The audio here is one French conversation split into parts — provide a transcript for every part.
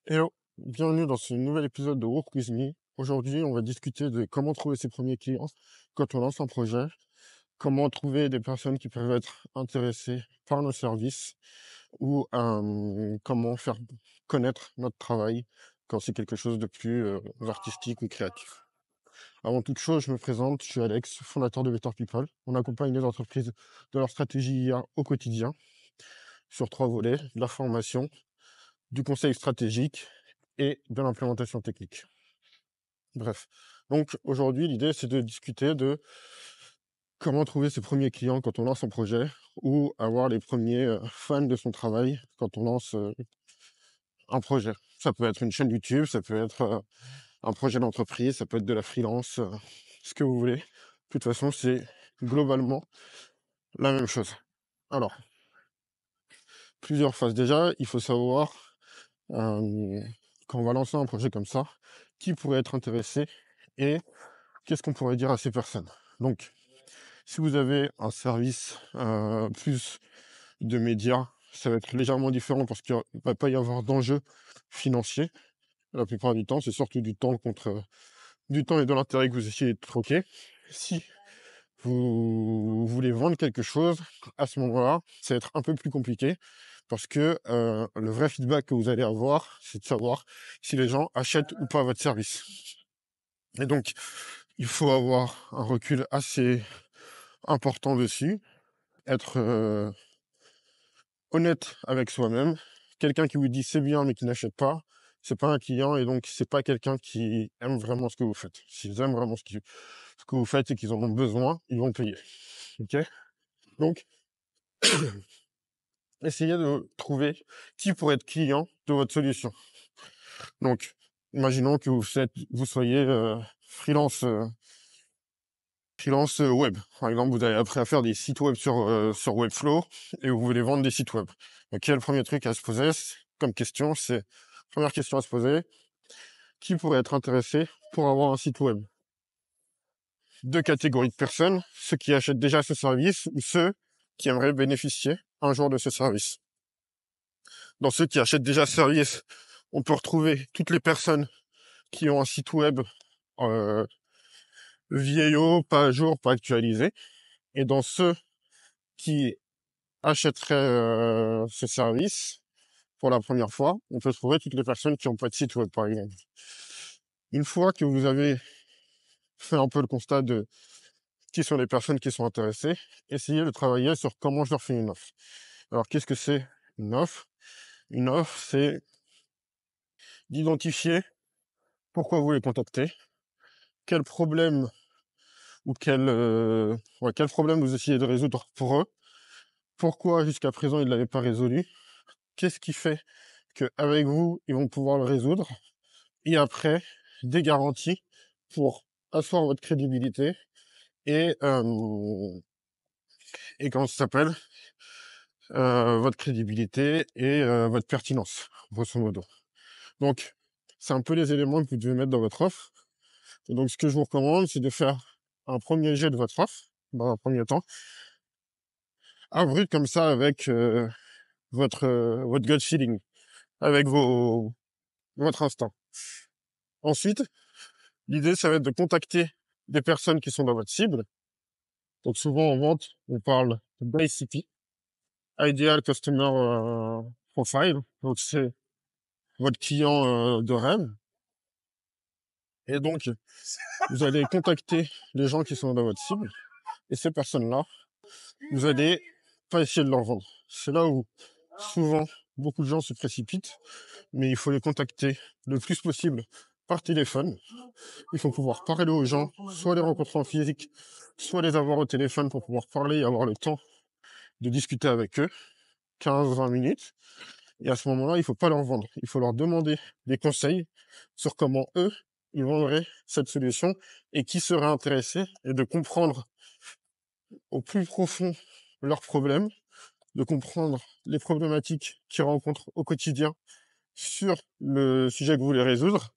Hello, bienvenue dans ce nouvel épisode de Work With Me. Aujourd'hui, on va discuter de comment trouver ses premiers clients quand on lance un projet, comment trouver des personnes qui peuvent être intéressées par nos services ou comment faire connaître notre travail quand c'est quelque chose de plus artistique ou créatif. Avant toute chose, je me présente, je suis Alex, fondateur de Better People. On accompagne les entreprises de leur stratégie IA au quotidien sur 3 volets, de la formation, du conseil stratégique et de l'implémentation technique. Bref. Donc aujourd'hui, l'idée, c'est de discuter de comment trouver ses premiers clients quand on lance son projet ou avoir les premiers fans de son travail quand on lance un projet. Ça peut être une chaîne YouTube, ça peut être un projet d'entreprise, ça peut être de la freelance, ce que vous voulez. De toute façon, c'est globalement la même chose. Alors, plusieurs phases. Déjà, il faut savoir, quand on va lancer un projet comme ça, qui pourrait être intéressé et qu'est-ce qu'on pourrait dire à ces personnes. Donc, si vous avez un service plus de médias, ça va être légèrement différent parce qu'il ne va pas y avoir d'enjeu financier. La plupart du temps, c'est surtout du temps du temps et de l'intérêt que vous essayez de troquer. Si vous voulez vendre quelque chose, à ce moment-là, ça va être un peu plus compliqué parce que le vrai feedback que vous allez avoir, c'est de savoir si les gens achètent ou pas votre service. Et donc, il faut avoir un recul assez important dessus, être honnête avec soi-même. Quelqu'un qui vous dit c'est bien mais qui n'achète pas, c'est pas un client et donc c'est pas quelqu'un qui aime vraiment ce que vous faites. S'ils aiment vraiment ce que vous faites et qu'ils en ont besoin, ils vont payer. Ok. Donc, essayez de trouver qui pourrait être client de votre solution. Donc, imaginons que vous soyez freelance web. Par exemple, vous avez appris à faire des sites web sur Webflow et vous voulez vendre des sites web. Donc, quel est le premier truc à se poser comme question? Première question à se poser, qui pourrait être intéressé pour avoir un site web? Deux catégories de personnes, ceux qui achètent déjà ce service ou ceux qui aimeraient bénéficier un jour de ce service. Dans ceux qui achètent déjà ce service, on peut retrouver toutes les personnes qui ont un site web euh, vieillot, pas à jour, pas actualisé. Et dans ceux qui achèteraient ce service pour la première fois, on peut trouver toutes les personnes qui n'ont pas de site web, par exemple. Une fois que vous avez fait un peu le constat de qui sont les personnes qui sont intéressées, essayez de travailler sur comment je leur fais une offre. Alors, qu'est-ce que c'est une offre? Une offre, c'est d'identifier pourquoi vous les contactez, quel problème ou quel problème vous essayez de résoudre pour eux, pourquoi jusqu'à présent ils ne l'avaient pas résolu, qu'est-ce qui fait qu'avec vous, ils vont pouvoir le résoudre, et après, des garanties pour asseoir votre crédibilité et, comment ça s'appelle, votre crédibilité et votre pertinence, grosso modo. Donc, c'est un peu les éléments que vous devez mettre dans votre offre. Et donc, ce que je vous recommande, c'est de faire un premier jet de votre offre, dans un premier temps, un brut comme ça avec votre gut feeling, avec votre instinct. Ensuite, l'idée, ça va être de contacter des personnes qui sont dans votre cible. Donc, souvent, en vente, on parle d'ICP, Ideal Customer Profile. Donc, c'est votre client de rêve. Et donc, vous allez contacter les gens qui sont dans votre cible. Et ces personnes-là, vous allez pas essayer de leur vendre. C'est là où, souvent, beaucoup de gens se précipitent. Mais il faut les contacter le plus possible par téléphone. Il faut pouvoir parler aux gens, soit les rencontrer en physique, soit les avoir au téléphone pour pouvoir parler et avoir le temps de discuter avec eux, 15-20 minutes. Et à ce moment-là, il faut pas leur vendre. Il faut leur demander des conseils sur comment eux, ils vendraient cette solution et qui serait intéressé et de comprendre au plus profond leurs problèmes, de comprendre les problématiques qu'ils rencontrent au quotidien sur le sujet que vous voulez résoudre.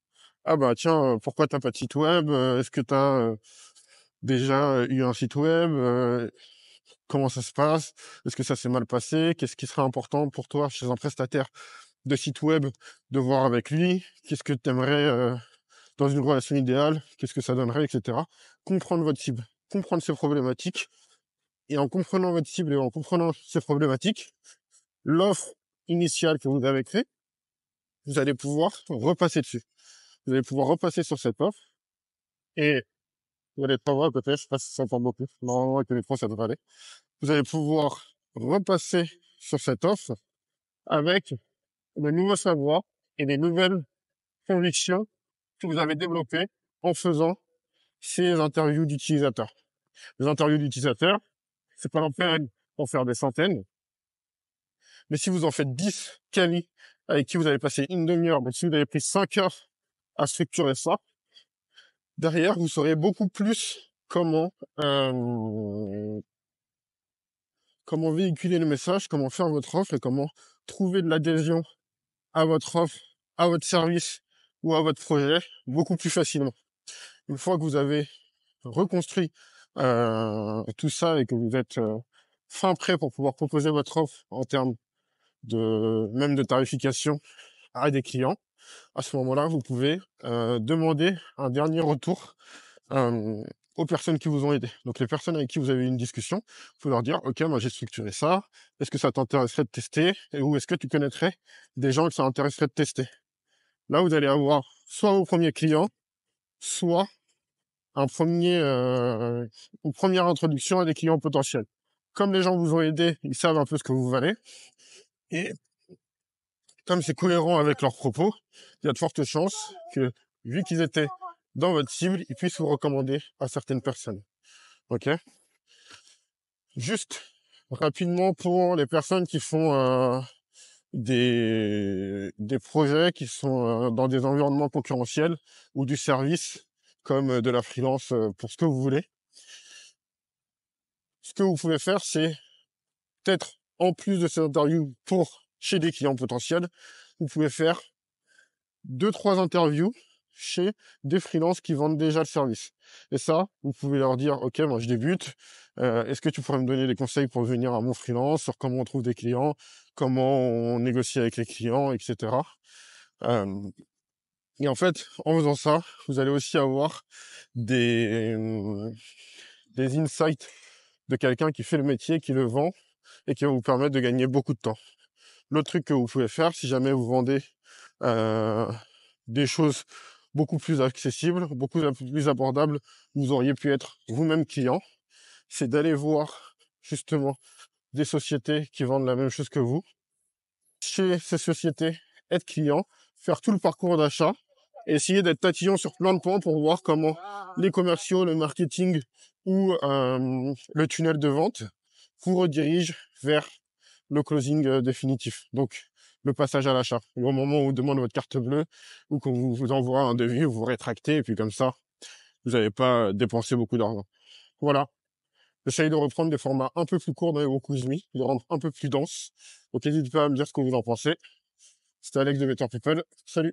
Ah bah tiens, pourquoi t'as pas de site web? Est-ce que t'as déjà eu un site web? Comment ça se passe? Est-ce que ça s'est mal passé? Qu'est-ce qui serait important pour toi chez un prestataire de site web, de voir avec lui, qu'est-ce que tu aimerais dans une relation idéale, qu'est-ce que ça donnerait, etc. Comprendre votre cible, comprendre ses problématiques, et en comprenant votre cible et en comprenant ses problématiques, l'offre initiale que vous avez créée, vous allez pouvoir repasser dessus. Vous allez pouvoir repasser sur cette offre, et vous allez pas voir à côté, je sais pas si ça entend beaucoup, normalement avec le micro ça devrait aller. Vous allez pouvoir repasser sur cette offre avec de nouveaux savoirs et des nouvelles convictions que vous avez développées en faisant ces interviews d'utilisateurs. Les interviews d'utilisateurs, c'est pas la peine d'en faire des centaines, mais si vous en faites 10 quali avec qui vous avez passé une demi-heure, donc si vous avez pris 5 heures à structurer ça, derrière, vous saurez beaucoup plus comment véhiculer le message, comment faire votre offre et comment trouver de l'adhésion à votre offre, à votre service ou à votre projet beaucoup plus facilement. Une fois que vous avez reconstruit tout ça et que vous êtes fin prêt pour pouvoir proposer votre offre en termes même de tarification à des clients, à ce moment-là, vous pouvez demander un dernier retour aux personnes qui vous ont aidé. Donc les personnes avec qui vous avez eu une discussion, vous pouvez leur dire, ok, moi j'ai structuré ça, est-ce que ça t'intéresserait de tester, ou est-ce que tu connaîtrais des gens que ça intéresserait de tester. Là, vous allez avoir soit vos premiers clients, soit une première introduction à des clients potentiels. Comme les gens vous ont aidé, ils savent un peu ce que vous valez, et comme c'est cohérent avec leurs propos, il y a de fortes chances que, vu qu'ils étaient dans votre cible, ils puissent vous recommander à certaines personnes. Ok? Juste rapidement pour les personnes qui font des projets qui sont dans des environnements concurrentiels ou du service, comme de la freelance pour ce que vous voulez. Ce que vous pouvez faire, c'est peut-être, en plus de ces interviews chez des clients potentiels, vous pouvez faire 2-3 interviews chez des freelances qui vendent déjà le service. Et ça, vous pouvez leur dire, ok, moi je débute, est-ce que tu pourrais me donner des conseils pour venir à mon freelance, sur comment on trouve des clients, comment on négocie avec les clients, etc. Et en fait, en faisant ça, vous allez aussi avoir des insights de quelqu'un qui fait le métier, qui le vend, et qui va vous permettre de gagner beaucoup de temps. L'autre truc que vous pouvez faire, si jamais vous vendez des choses beaucoup plus accessibles, beaucoup plus abordables, vous auriez pu être vous-même client, c'est d'aller voir justement des sociétés qui vendent la même chose que vous. Chez ces sociétés, être client, faire tout le parcours d'achat, et essayer d'être tatillon sur plein de points pour voir comment les commerciaux, le marketing ou le tunnel de vente vous redirigent vers le closing définitif. Donc, le passage à l'achat. Au moment où on vous demande votre carte bleue ou qu'on vous envoie un devis, vous vous rétractez et puis comme ça, vous n'avez pas dépensé beaucoup d'argent. Voilà. J'essaye de reprendre des formats un peu plus courts dans les Wokuzmi, de rendre un peu plus dense. Donc, n'hésitez pas à me dire ce que vous en pensez. C'était Alex de Better People. Salut!